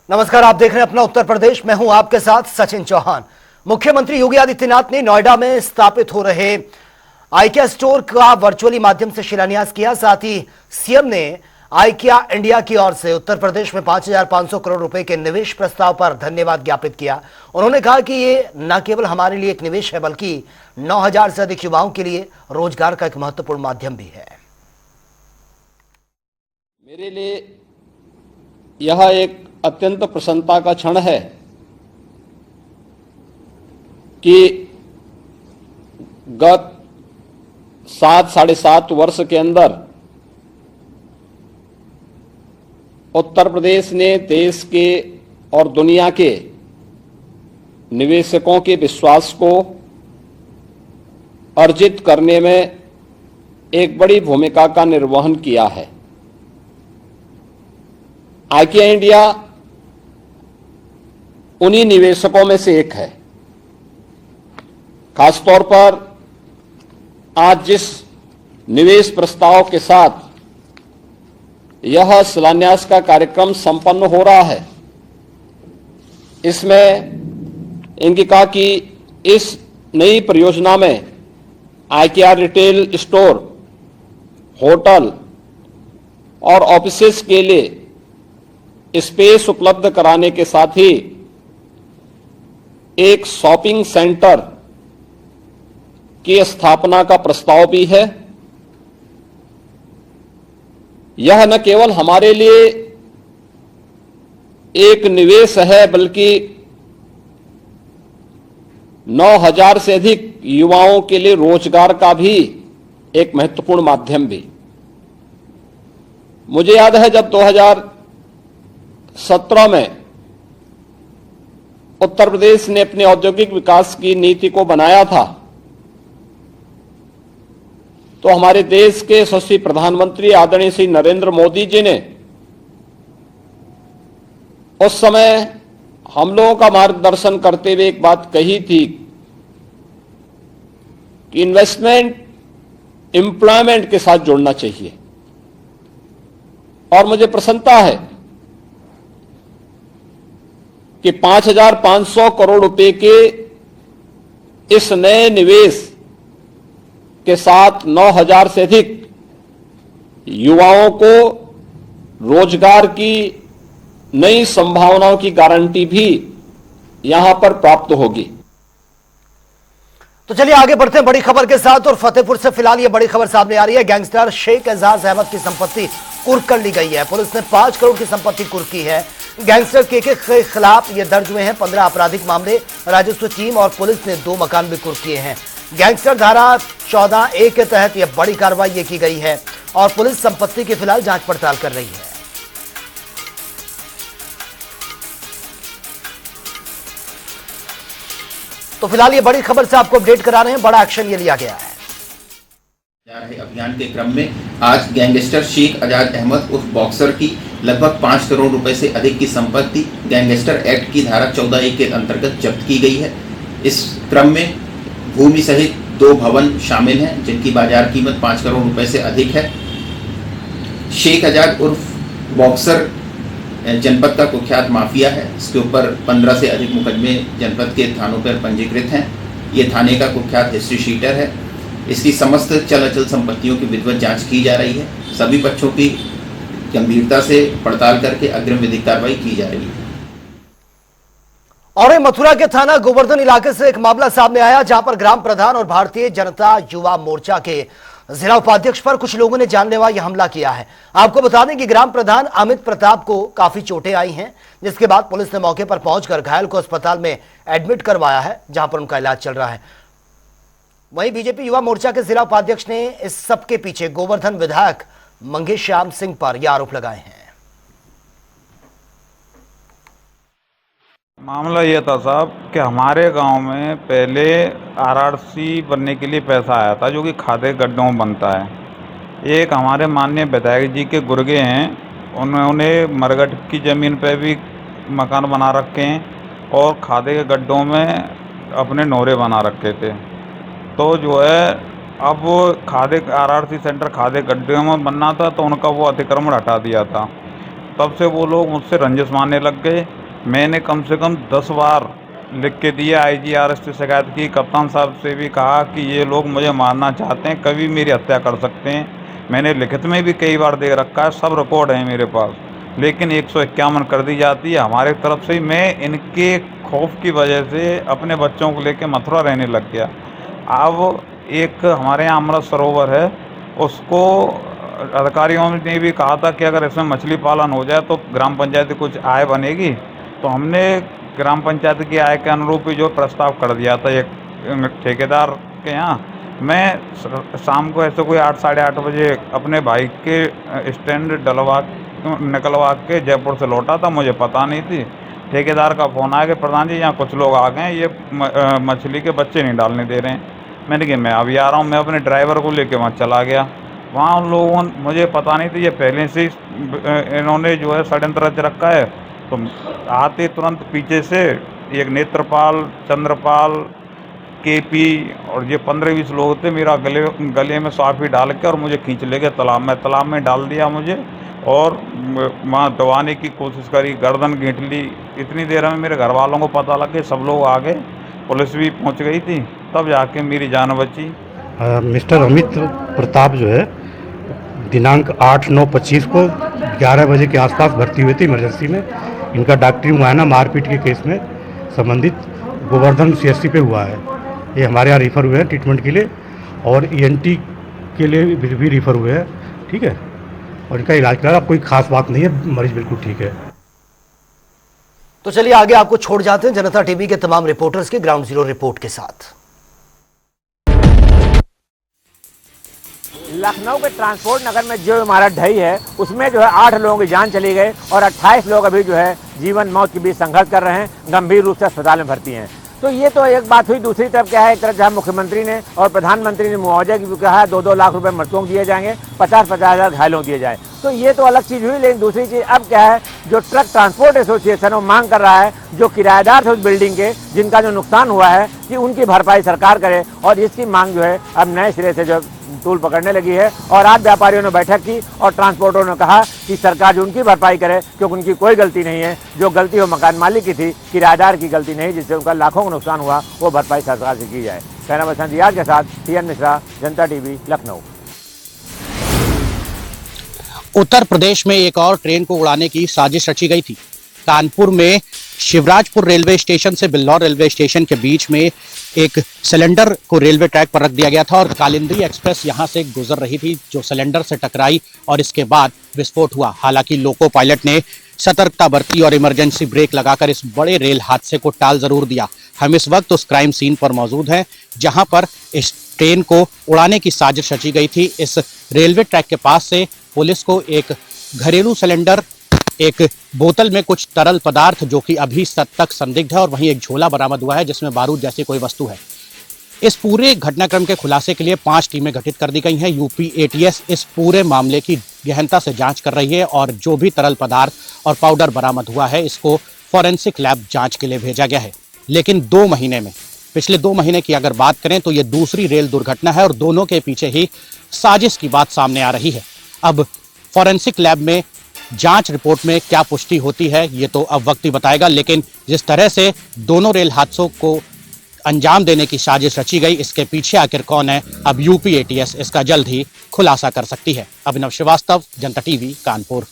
नमस्कार, आप देख रहे हैं अपना उत्तर प्रदेश। मैं हूं आपके साथ सचिन चौहान। मुख्यमंत्री योगी आदित्यनाथ ने नोएडा में स्थापित हो रहे आइकिया स्टोर का वर्चुअली माध्यम से शिलान्यास किया। साथ ही सीएम ने आइकिया इंडिया की ओर से उत्तर प्रदेश में 5,500 करोड़ रुपए के निवेश प्रस्ताव पर धन्यवाद ज्ञापित किया। उन्होंने कहा कि ये न केवल हमारे लिए एक निवेश है, बल्कि 9,000 से अधिक युवाओं के लिए रोजगार का एक महत्वपूर्ण माध्यम भी है। मेरे लिए यह एक अत्यंत प्रसन्नता का क्षण है कि गत 7-7.5 वर्ष के अंदर उत्तर प्रदेश ने देश के और दुनिया के निवेशकों के विश्वास को अर्जित करने में एक बड़ी भूमिका का निर्वहन किया है। आइकिया इंडिया उन्हीं निवेशकों में से एक है। खासतौर पर आज जिस निवेश प्रस्ताव के साथ यह शिलान्यास का कार्यक्रम संपन्न हो रहा है, इसमें इनकी कहा कि इस नई परियोजना में आइकिया रिटेल स्टोर, होटल और ऑफिसेस के लिए स्पेस उपलब्ध कराने के साथ ही एक शॉपिंग सेंटर की स्थापना का प्रस्ताव भी है। यह न केवल हमारे लिए एक निवेश है, बल्कि 9,000 से अधिक युवाओं के लिए रोजगार का भी एक महत्वपूर्ण माध्यम भी। मुझे याद है जब 2017 में उत्तर प्रदेश ने अपने औद्योगिक विकास की नीति को बनाया था, तो हमारे देश के यशस्वी प्रधानमंत्री आदरणीय श्री नरेंद्र मोदी जी ने उस समय हम लोगों का मार्गदर्शन करते हुए एक बात कही थी कि इन्वेस्टमेंट एम्प्लॉयमेंट के साथ जुड़ना चाहिए। और मुझे प्रसन्नता है कि 5,500 करोड़ रुपए के इस नए निवेश के साथ 9,000 से अधिक युवाओं को रोजगार की नई संभावनाओं की गारंटी भी यहां पर प्राप्त होगी। तो चलिए आगे बढ़ते हैं बड़ी खबर के साथ। और फतेहपुर से फिलहाल ये बड़ी खबर सामने आ रही है। गैंगस्टर शेख एजाज अहमद की संपत्ति कुर्क कर ली गई है। पुलिस ने 5 करोड़ की संपत्ति कुर्क की है। गैंगस्टर के खिलाफ ये दर्ज हुए हैं 15 आपराधिक मामले। राजस्व टीम और पुलिस ने 2 मकान भी कुर्क किए हैं। गैंगस्टर धारा 14A के तहत यह बड़ी कार्रवाई ये की गई है और पुलिस संपत्ति की फिलहाल जांच पड़ताल कर रही है। तो फिलहाल ये बड़ी खबर से आपको अपडेट करा रहे हैं। बड़ा एक्शन ये लिया गया है। अभियान के क्रम में आज गैंगस्टर शेख एजाज अहमद उर्फ बॉक्सर की लगभग 5 करोड़ रुपए से अधिक की संपत्ति गैंगस्टर एक्ट की धारा 14A के अंतर्गत जब्त की गई है। इस क्रम में भूमि सहित 2 भवन शामिल हैं, जिनकी बाजार कीमत 5 करोड़ रुपए से अधिक है। शेख एजाज उर्फ बॉक्सर जनपद का कुख्यात माफिया है। इसके ऊपर 15 से अधिक मुकदमे जनपद के थानों पर पंजीकृत हैं। ये थाने का कुख्यात हिस्ट्री शीटर है। इसकी समस्त चल अचल संपत्तियों की विधिवत जांच की जा रही है। सभी पक्षों की गंभीरता से पड़ताल करके अग्रिम विधिक कार्रवाई की जा रही है। और मथुरा के थाना गोवर्धन इलाके से एक मामला सामने आया, जहां पर ग्राम प्रधान और भारतीय जनता युवा मोर्चा के जिला उपाध्यक्ष पर कुछ लोगों ने जानलेवा यह हमला किया है। आपको बता दें कि ग्राम प्रधान अमित प्रताप को काफी चोटें आई हैं, जिसके बाद पुलिस ने मौके पर पहुंचकर घायल को अस्पताल में एडमिट करवाया है, जहां पर उनका इलाज चल रहा है। वहीं बीजेपी युवा मोर्चा के जिला उपाध्यक्ष ने इस सबके पीछे गोवर्धन विधायक मंगेश श्याम सिंह पर यह आरोप लगाए हैं। मामला ये था साहब कि हमारे गांव में पहले आरआरसी बनने के लिए पैसा आया था, जो कि खादे गड्ढों में बनता है। एक हमारे माननीय विधायक जी के गुर्गे हैं, उन्होंने मरगट की ज़मीन पे भी मकान बना रखे हैं और खादे के गड्ढों में अपने नोरे बना रखे थे। तो जो है अब वो खादे आरआरसी सेंटर खादे गड्ढों में बनना था, तो उनका वो अतिक्रमण हटा दिया था। तब से वो लोग मुझसे रंजिश मारने लग गए मैंने कम से कम 10 बार लिख के दिया, IGRS से शिकायत की, कप्तान साहब से भी कहा कि ये लोग मुझे मारना चाहते हैं, कभी मेरी हत्या कर सकते हैं। मैंने लिखित में भी कई बार दे रखा है, सब रिकॉर्ड है मेरे पास, लेकिन 151 कर दी जाती है हमारे तरफ से। मैं इनके खौफ की वजह से अपने बच्चों को लेकर मथुरा रहने लग गया। अब एक हमारे यहाँ अमृत सरोवर है, उसको अधिकारियों ने भी कहा था कि अगर इसमें मछली पालन हो जाए तो ग्राम पंचायत की कुछ आय बनेगी, तो हमने ग्राम पंचायत की आय के अनुरूप ही जो प्रस्ताव कर दिया था एक ठेकेदार के यहाँ। मैं शाम को ऐसे कोई 8 साढ़े 8 बजे अपने भाई के स्टैंड निकलवा के जयपुर से लौटा था, मुझे पता नहीं थी। ठेकेदार का फ़ोन आया कि प्रधान जी यहाँ कुछ लोग आ गए हैं, ये मछली के बच्चे नहीं डालने दे रहे हैं। मैंने कहा मैं अभी आ रहा हूँ। मैं अपने ड्राइवर को लेके वहाँ चला गया। वहाँ उन लोगों मुझे पता नहीं थी, ये पहले से इन्होंने जो है षड्यंत्र रच रखा है। तो आते तुरंत पीछे से एक नेत्रपाल, चंद्रपाल, KP और ये 15-20 लोग थे, मेरा गले में साफी डाल के और मुझे खींच ले गए तालाब में डाल दिया मुझे, और वहाँ दबाने की कोशिश करी, गर्दन घेंट ली। इतनी देर में मेरे घर वालों को पता लग गया, सब लोग आ गए, पुलिस भी पहुँच गई थी, तब जाके मेरी जान बची। मिस्टर अमित प्रताप जो है दिनांक 8/9/25 को 11 बजे के आसपास भर्ती हुए थे इमरजेंसी में। इनका डॉक्टरी मुआयना मारपीट के केस में संबंधित गोवर्धन CSC पे हुआ है। ये हमारे यहाँ रिफ़र हुए हैं ट्रीटमेंट के लिए, और ENT के लिए भी रिफ़र हुए हैं, ठीक है। और इनका इलाज करा, कोई खास बात नहीं है, मरीज बिल्कुल ठीक है। तो चलिए आगे आपको छोड़ जाते हैं जनता टीवी के तमाम रिपोर्टर्स के ग्राउंड जीरो रिपोर्ट के साथ। लखनऊ के ट्रांसपोर्ट नगर में जो इमारत ढही है उसमें जो है 8 लोगों की जान चली गई और 28 लोग अभी जो है जीवन मौत के बीच संघर्ष कर रहे हैं, गंभीर रूप से अस्पताल में भर्ती हैं। तो ये तो एक बात हुई। दूसरी तरफ क्या है, एक तरफ जहाँ मुख्यमंत्री ने और प्रधानमंत्री ने मुआवजा की कहा है 2-2 लाख रुपए मृतकों को दिए जाएंगे, 50-50 हज़ार घायलों को दिए जाए, तो ये तो अलग चीज़ हुई। लेकिन दूसरी चीज़ अब क्या है, जो ट्रक ट्रांसपोर्ट एसोसिएशन वो मांग कर रहा है, जो किराएदार थे उस बिल्डिंग के जिनका जो नुकसान हुआ है, कि उनकी भरपाई सरकार करे, और इसकी मांग जो है अब नए सिरे से जो तूल पकड़ने लगी है। और आज व्यापारियों ने बैठक की और ट्रांसपोर्टरों ने कहा कि सरकार जो उनकी भरपाई करे, क्योंकि उनकी कोई गलती नहीं है, जो गलती वो मकान मालिक की थी, किराएदार की गलती नहीं, जिससे उनका लाखों का नुकसान हुआ, वो भरपाई सरकार से की जाए। कैमरा पर्सन रियाज के साथ TN मिश्रा, जनता टीवी, लखनऊ। उत्तर प्रदेश में एक और ट्रेन को उड़ाने की साजिश रची गई थी। कानपुर में शिवराजपुर रेलवे स्टेशन से बिल्लौर रेलवे स्टेशन के बीच में एक सिलेंडर को रेलवे ट्रैक पर रख दिया गया था और कालिंदी एक्सप्रेस यहां से गुजर रही थी, जो सिलेंडर से टकराई और इसके बाद विस्फोट हुआ। हालांकि लोको पायलट ने सतर्कता बरती और इमरजेंसी ब्रेक लगाकर इस बड़े रेल हादसे को टाल जरूर दिया। हम इस वक्त उस क्राइम सीन पर मौजूद हैं जहां पर इस ट्रेन को उड़ाने की साजिश रची गई थी। इस रेलवे ट्रैक के पास से पुलिस को एक घरेलू सिलेंडर, एक बोतल में कुछ तरल पदार्थ जो कि अभी तक संदिग्ध है, और वहीं एक झोला बरामद हुआ है जिसमें बारूद जैसी कोई वस्तु है। इस पूरे घटनाक्रम के खुलासे के लिए 5 टीमें गठित कर दी गई हैं। यूपी ATS इस पूरे मामले की गहनता से जांच कर रही है और जो भी तरल पदार्थ और पाउडर बरामद हुआ है इसको फॉरेंसिक लैब जांच के लिए भेजा गया है। लेकिन 2 महीने में, पिछले 2 महीने की अगर बात करें तो ये दूसरी रेल दुर्घटना है और दोनों के पीछे ही साजिश की बात सामने आ रही है। अब फॉरेंसिक लैब में जांच रिपोर्ट में क्या पुष्टि होती है ये तो अब वक्त ही बताएगा, लेकिन जिस तरह से दोनों रेल हादसों को अंजाम देने की साजिश रची गई, इसके पीछे आखिर कौन है, अब यूपी ATS इसका जल्द ही खुलासा कर सकती है। अभिनव श्रीवास्तव, जनता टीवी, कानपुर।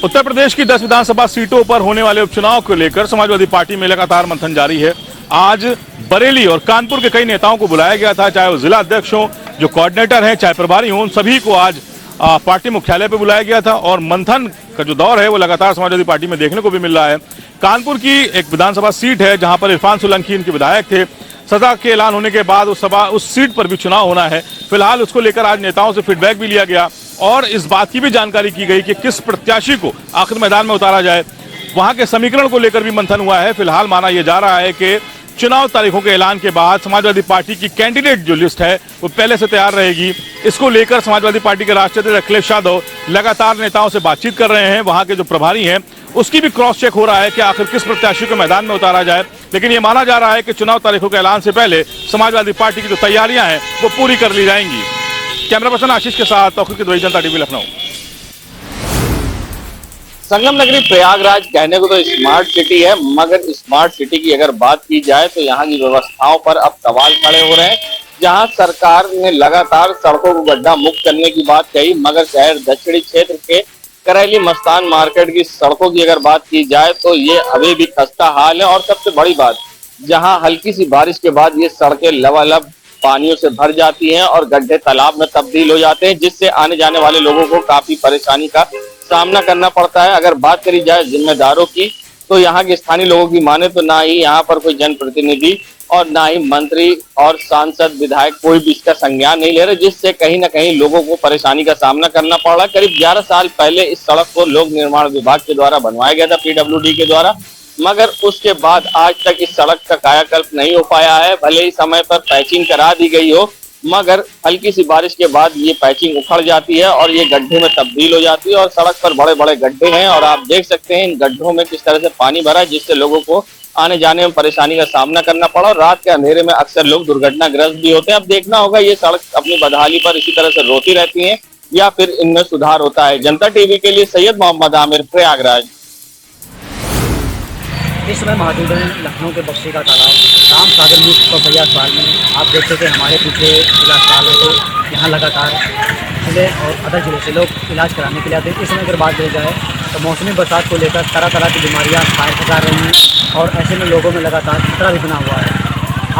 उत्तर प्रदेश की 10 विधानसभा सीटों पर होने वाले उपचुनाव को लेकर समाजवादी पार्टी में लगातार मंथन जारी है। आज बरेली और कानपुर के कई नेताओं को बुलाया गया था, चाहे वो जिला अध्यक्ष हो, जो कोऑर्डिनेटर हैं, चाहे प्रभारी हों, उन सभी को आज पार्टी मुख्यालय पर बुलाया गया था और मंथन का जो दौर है वो लगातार समाजवादी पार्टी में देखने को भी मिल रहा है। कानपुर की एक विधानसभा सीट है जहां पर इरफान सोलंकी इनके विधायक थे। सजा के ऐलान होने के बाद उस सीट पर भी चुनाव होना है। फिलहाल उसको लेकर आज नेताओं से फीडबैक भी लिया गया और इस बात की भी जानकारी की गई कि किस प्रत्याशी को आखिर मैदान में उतारा जाए। वहां के समीकरण को लेकर भी मंथन हुआ है। फिलहाल माना यह जा रहा है कि चुनाव तारीखों के ऐलान के बाद समाजवादी पार्टी की कैंडिडेट जो लिस्ट है वो पहले से तैयार रहेगी। इसको लेकर समाजवादी पार्टी के राष्ट्रीय अध्यक्ष अखिलेश यादव लगातार नेताओं से बातचीत कर रहे हैं। वहां के जो प्रभारी हैं उसकी भी क्रॉस चेक हो रहा है कि आखिर किस प्रत्याशी को मैदान में उतारा जाए। लेकिन ये माना जा रहा है कि चुनाव तारीखों के ऐलान से पहले समाजवादी पार्टी की जो तैयारियां हैं वो पूरी कर ली जाएंगी। कैमरा पर्सन आशीष के साथ तौकीर की दुबई, जनता टीवी, लखनऊ। संगम नगरी प्रयागराज कहने को तो स्मार्ट सिटी है, मगर स्मार्ट सिटी की अगर बात की जाए तो यहाँ की व्यवस्थाओं पर अब सवाल खड़े हो रहे हैं। जहाँ सरकार ने लगातार सड़कों को गड्ढा मुक्त करने की बात कही, मगर शहर दक्षिणी क्षेत्र के करैली मस्तान मार्केट की सड़कों की अगर बात की जाए तो ये अभी भी खस्ता हाल है। और सबसे बड़ी बात, जहाँ हल्की सी बारिश के बाद ये सड़कें लबालब पानियों से भर जाती हैं और गड्ढे तालाब में तब्दील हो जाते हैं, जिससे आने जाने वाले लोगों को काफी परेशानी का सामना करना पड़ता है। अगर बात करी जाए जिम्मेदारों की, तो यहाँ के स्थानीय लोगों की माने तो ना ही यहाँ पर कोई जनप्रतिनिधि और ना ही मंत्री और सांसद विधायक कोई भी इसका संज्ञान नहीं ले रहे, जिससे कहीं ना कहीं लोगों को परेशानी का सामना करना पड़ रहा है। करीब 11 साल पहले इस सड़क को लोक निर्माण विभाग के द्वारा बनवाया गया था, PWD के द्वारा, मगर उसके बाद आज तक इस सड़क का कायाकल्प नहीं हो पाया है। भले ही समय पर पैचिंग करा दी गई हो, मगर हल्की सी बारिश के बाद ये पैचिंग उखड़ जाती है और ये गड्ढे में तब्दील हो जाती है और सड़क पर बड़े बड़े गड्ढे हैं और आप देख सकते हैं इन गड्ढों में किस तरह से पानी भरा है, जिससे लोगों को आने जाने में परेशानी का सामना करना पड़ा और रात के अंधेरे में अक्सर लोग दुर्घटनाग्रस्त भी होते हैं। अब देखना होगा ये सड़क अपनी बदहाली पर इसी तरह से रोती रहती है या फिर इनमें सुधार होता है। जनता टीवी के लिए सैयद मोहम्मद आमिर, प्रयागराज। इस समय मौजूद है लखनऊ के बक्शी का तालाब राम सागर मुक्त बपैया अस्पताल में। आप देख सकते हैं हमारे पीछे जिला अस्पताल है, तो यहाँ लगातार जिले और अदर जिले से लोग इलाज कराने के लिए आते हैं। इस समय अगर बात की जाए तो मौसमी बरसात को लेकर तरह तरह की बीमारियाँ फायर फैला रही हैं और ऐसे में लोगों में लगातार खतरा भी बना हुआ है।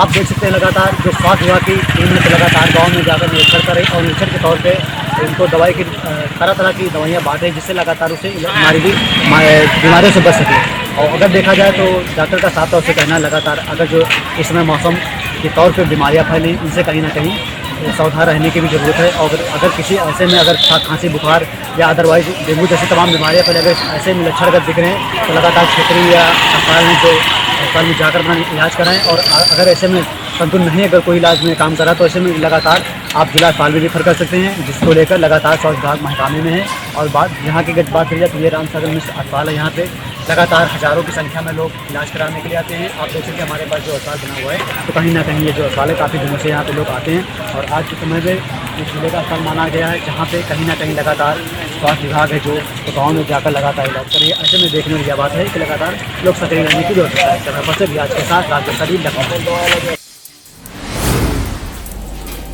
आप देख सकते हैं लगातार जो स्वास्थ्य विभाग की टीम है लगातार गाँव में जाकर निरीक्षण करें और निरीक्षण के तौर पर इनको दवाई की तरह तरह की दवाइयाँ बांटें, जिससे लगातार उसे बीमारियों से बच सके। और अगर देखा जाए तो डॉक्टर का साफ तौर से कहना है लगातार अगर जो इस समय मौसम के तौर पे बीमारियां फैली, इनसे कहीं ना कहीं सावधान रहने की भी ज़रूरत है। और अगर किसी ऐसे में अगर खांसी बुखार या अदरवाइज डेंगू जैसी तमाम बीमारियां फैले, अगर ऐसे में लक्षण अगर दिख रहे हैं तो लगातार क्षेत्रीय या अस्पताल में जो अस्पताल में जाकर अपना इलाज कराएँ। और अगर ऐसे में संतुलन नहीं अगर कोई इलाज में काम करा तो ऐसे में लगातार आप जिला अस्पताल में रेफर कर सकते हैं, जिसको लेकर लगातार स्वास्थ्य विभाग महकामे में है। और यहाँ की बात करी जाए तो ये राम सागर मिश्र अस्पताल है, यहाँ पे लगातार हज़ारों की संख्या में लोग इलाज कराने के लिए आते हैं। आप देख सकते हैं हमारे पास जो अस्पताल बना हुआ है, तो कहीं ना कहीं ये जो अस्पताल है काफ़ी दिनों से यहाँ पे लोग आते हैं। और आज के समय में इस जिले का अस्पताल माना गया है, जहाँ पे कहीं ना कहीं लगातार स्वास्थ्य विभाग है जो तो गाँव में जाकर लगातार इलाज करें। ऐसे में देखने वाली बात है कि लगातार लोग सक्रिय रहने की जरूरत है। कैमरा पर्सन रियाज के साथ राजस्थानी लखनऊ।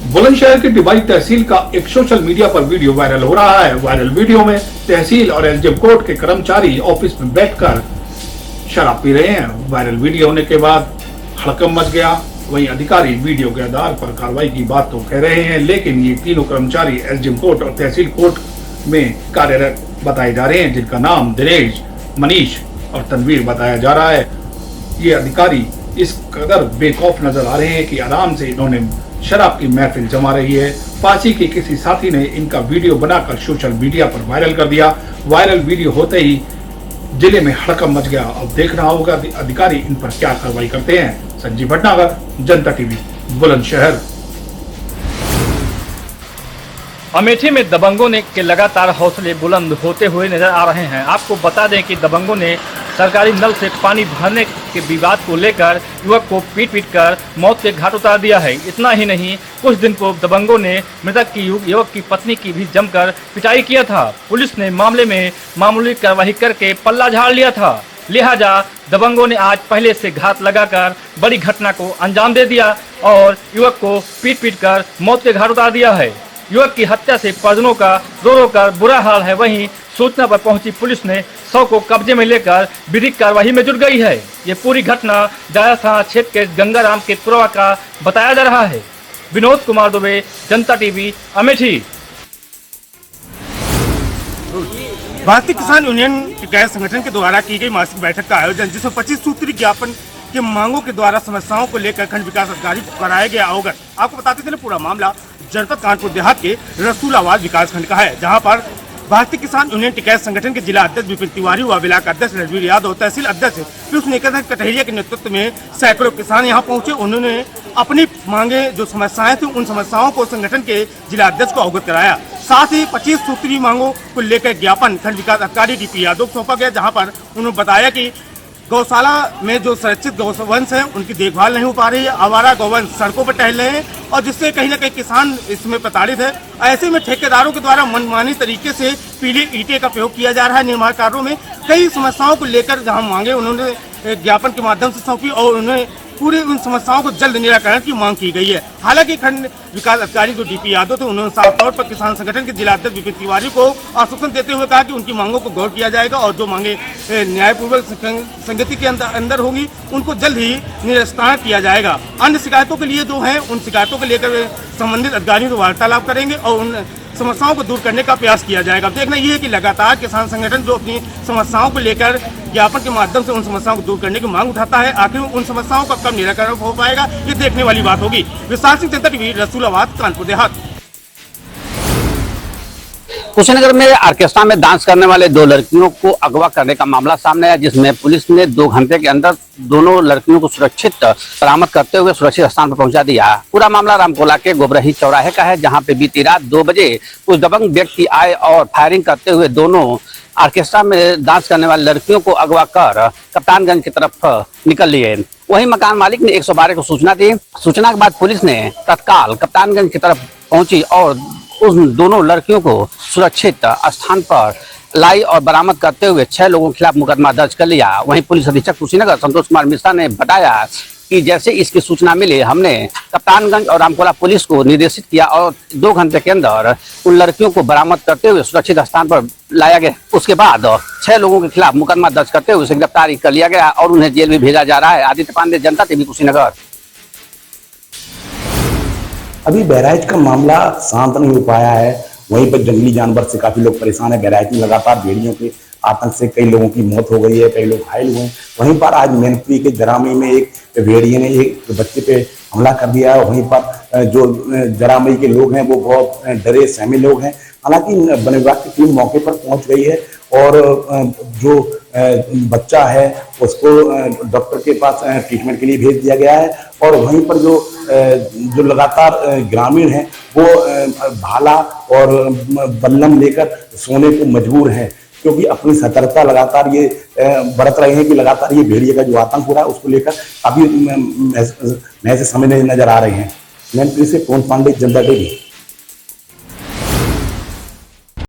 बुलंदशहर के डिबाई तहसील का एक सोशल मीडिया पर वीडियो वायरल हो रहा है। वायरल वीडियो में तहसील और एसडीएम कोर्ट के कर्मचारी ऑफिस में बैठकर शराब पी रहे हैं। वायरल वीडियो होने के बाद हड़कंप मच गया। वहीं अधिकारी वीडियो के आधार पर कार्रवाई की बात तो कह रहे हैं, लेकिन ये तीनों कर्मचारी एसडीएम कोर्ट और तहसील कोर्ट में कार्यरत बताए जा रहे हैं, जिनका नाम दिनेश, मनीष और तनवीर बताया जा रहा है। ये अधिकारी इस कदर बेखौफ नजर आ रहे हैं कि आराम से इन्होंने शराब की महफिल जमा रही है। पासी के किसी साथी ने इनका वीडियो बनाकर सोशल मीडिया पर वायरल कर दिया। वायरल वीडियो होते ही जिले में हड़कंप मच गया। अब देखना होगा अधिकारी इन पर क्या कार्रवाई करते हैं। संजीव भटनागर, जनता टीवी, बुलंदशहर। अमेठी में दबंगों ने के लगातार हौसले बुलंद होते हुए नजर आ रहे हैं। आपको बता दें कि दबंगों ने सरकारी नल से पानी भरने के विवाद को लेकर युवक को पीट कर मौत के घाट उतार दिया है। इतना ही नहीं, कुछ दिन पूर्व दबंगों ने मृतक की युवक की पत्नी की भी जमकर पिटाई किया था। पुलिस ने मामले में मामूली कार्रवाई करके पल्ला झाड़ लिया था। लिहाजा दबंगों ने आज पहले से घात लगाकर बड़ी घटना को अंजाम दे दिया और युवक को पीट कर मौत के घाट उतार दिया है। युवक की हत्या से परिजनों का रो कर बुरा हाल है। वहीं सूचना पर पहुंची पुलिस ने शव को कब्जे में लेकर विधिक कार्यवाही में जुट गई है। ये पूरी घटना जाया थाना क्षेत्र के गंगाराम के पुरवा का बताया जा रहा है। विनोद कुमार दुबे, जनता टीवी, अमेठी। भारतीय किसान यूनियन टिकैत संगठन के द्वारा की गई मासिक बैठक का आयोजन, जिसमें 25 सूत्री ज्ञापन के मांगों के द्वारा समस्याओं को लेकर खंड विकास अधिकारी को कराया गया अवगत। आपको बताते चले पूरा मामला जनपद कानपुर देहात के रसूलाबाद विकास खंड का है, जहां पर भारतीय किसान यूनियन टिकैत संगठन के जिला अध्यक्ष विपिन तिवारी व ब्लॉक अध्यक्ष रणवीर यादव, तहसील अध्यक्ष कृष्ण कटहरिया के नेतृत्व में सैकड़ों किसान यहां पहुंचे। उन्होंने अपनी मांगे जो समस्याएं थी उन समस्याओं को संगठन के जिला अध्यक्ष को अवगत कराया। साथ ही 25 सूत्री मांगों को लेकर ज्ञापन खंड विकास अधिकारी डीपी यादव को सौंपा गया, जहाँ पर उन्होंने बताया कि गौशाला में जो संरक्षित गौवंश है उनकी देखभाल नहीं हो पा रही है। आवारा गौवंश सड़कों पर टहल रहे हैं और जिससे कहीं ना कहीं किसान इसमें प्रताड़ित है। ऐसे में ठेकेदारों के द्वारा मनमानी तरीके से पीले ईंटे का प्रयोग किया जा रहा है। निर्माण कार्यों में कई समस्याओं को लेकर जहां मांगे उन्होंने ज्ञापन के माध्यम से सौंपी और उन्हें पूरी उन समस्याओं को जल्द निराकरण की मांग की गई है। हालांकि खंड विकास अधिकारी जो डीपी यादव थे उन्होंने साफ तौर पर किसान संगठन के जिला अध्यक्ष विपिन तिवारी को आश्वासन देते हुए कहा कि उनकी मांगों को गौर किया जाएगा और जो मांगे न्यायपूर्वक संगति के अंदर होंगी उनको जल्द ही निरस्तारण किया जाएगा। अन्य शिकायतों के लिए जो है उन शिकायतों को लेकर संबंधित अधिकारियों से वार्तालाप करेंगे और उन समस्याओं को दूर करने का प्रयास किया जाएगा। देखना यह है कि लगातार किसान संगठन जो अपनी समस्याओं को लेकर ज्ञापन के माध्यम से उन समस्याओं को दूर करने की मांग उठाता है, आखिर उन समस्याओं का कब निराकरण हो पाएगा ये देखने वाली बात होगी। विशाल सिंह, जनता टीवी, रसूलाबाद, कानपुर देहात। कुशीनगर में ऑर्केस्ट्रा में डांस करने वाले 2 लड़कियों को अगवा करने का मामला सामने आया, जिसमें पुलिस ने 2 घंटे के अंदर दोनों लड़कियों को सुरक्षित बरामद करते हुए सुरक्षित स्थान पर पहुंचा दिया। पूरा मामला रामकोला के गोबरही चौराहे का है, जहां पे बीती रात 2 बजे कुछ दबंग व्यक्ति आए और फायरिंग करते हुए दोनों ऑर्केस्ट्रा में डांस करने वाली लड़कियों को अगवा कर कप्तानगंज की तरफ निकल लिए। वहीं मकान मालिक ने 112 को सूचना दी। सूचना के बाद पुलिस ने तत्काल कप्तानगंज की तरफ पहुंची और उन दोनों लड़कियों को सुरक्षित स्थान पर लाई और बरामद करते हुए 6 लोगों के खिलाफ मुकदमा दर्ज कर लिया। वहीं पुलिस अधीक्षक कुशीनगर संतोष कुमार मिश्रा ने बताया कि जैसे इसकी सूचना मिली हमने कप्तानगंज और रामकोला पुलिस को निर्देशित किया और 2 घंटे के अंदर उन लड़कियों को बरामद करते हुए सुरक्षित स्थान पर लाया गया। उसके बाद 6 लोगों के खिलाफ मुकदमा दर्ज करते हुए उसे गिरफ्तार कर लिया गया और उन्हें जेल भी भेजा जा रहा है। आदित्य पांडे, जनता टीवी, कुशीनगर। अभी बहराइच का मामला शांत नहीं हो पाया है। वहीं पर जंगली जानवर से काफी लोग परेशान है। बहराइच में लगातार भेड़ियों के आतंक से कई लोगों की मौत हो गई है, कई लोग घायल हुए हैं। वहीं पर आज मैनपुरी के जरामई में एक भेड़िए ने एक बच्चे पे हमला कर दिया है। वहीं पर जो जरामई के लोग हैं वो बहुत डरे सहमे लोग हैं। हालांकि वन विभाग की टीम मौके पर पहुंच गई है और जो बच्चा है उसको डॉक्टर के पास ट्रीटमेंट के लिए भेज दिया गया है। और वहीं पर जो लगातार ग्रामीण हैं वो भाला और बल्लम लेकर सोने को मजबूर हैं, क्योंकि अपनी सतर्कता लगातार ये बरत रहे हैं कि लगातार ये भेड़िए का जो आतंक हो रहा है उसको लेकर काफी नए से समय नजर आ रहे हैं। मैनपुरी से पवन पांडे, जनता टीवी।